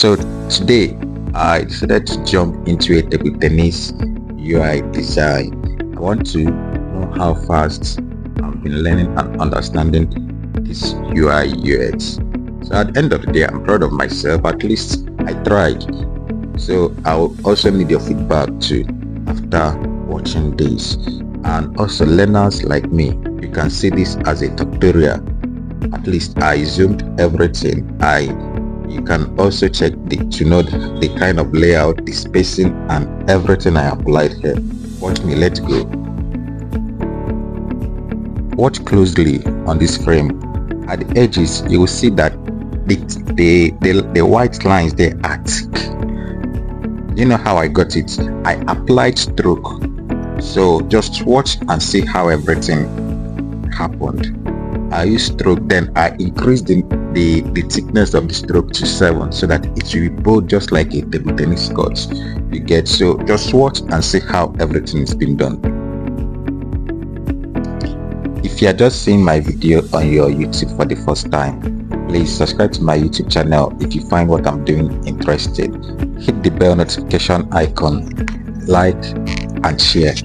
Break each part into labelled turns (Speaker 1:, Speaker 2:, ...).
Speaker 1: So today I decided to jump into a table tennis UI design. I want to know how fast I've been learning and understanding this UI UX. So at the end of the day, I'm proud of myself. At least I tried. So I'll also need your feedback too after watching this. And also learners like me, you can see this as a tutorial. At least I zoomed everything. You can also check to know the kind of layout, the spacing, and everything I applied here. Watch me, let's go. Watch closely on this frame. At the edges, you will see that the white lines, they are thick. You know how I got it? I applied stroke. So just watch and see how everything happened. I used stroke, then I increased the thickness of the stroke to 7 so that it will be bold just like a table tennis court. You get? So just watch and see how everything is being done. If you are just seeing my video on your YouTube for the first time, please subscribe to my YouTube channel if you find what I'm doing interesting. Hit the bell notification icon, like and share.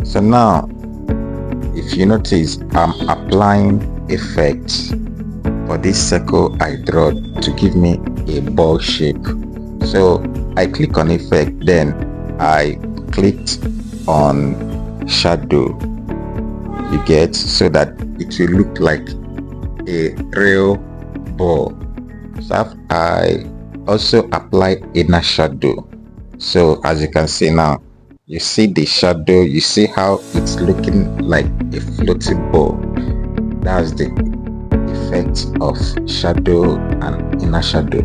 Speaker 1: So now, if you notice, I'm applying effects for this circle I draw to give me a ball shape. So I click on effect, then I clicked on shadow, you get, so that it will look like a real ball. So I also apply inner shadow. So as you can see now, you see the shadow, you see how it's looking like a floating ball. That's the effect of shadow and inner shadow.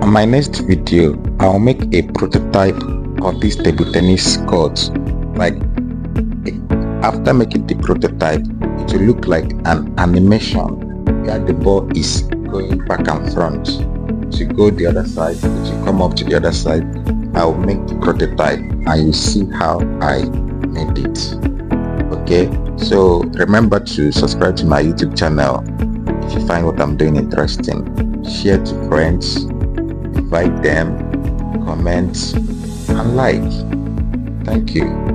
Speaker 1: On my next video, I'll make a prototype of this table tennis court. Like, after making the prototype, it will look like an animation where the ball is going back and front. To go the other side, it will come up to the other side, I'll make the prototype and you see how I made it. Okay, so remember to subscribe to my YouTube channel if you find what I'm doing interesting. Share to friends, invite them, comment and like. Thank you.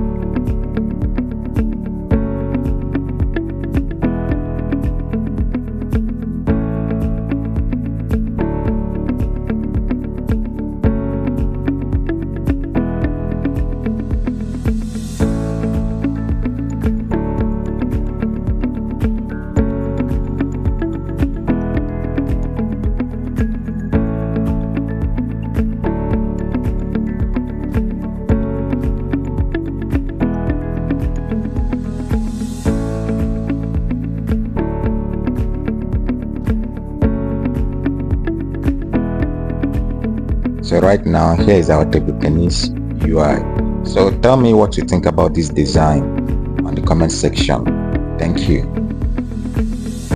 Speaker 1: So right now, here is our table tennis UI. So tell me what you think about this design on the comment section. Thank you.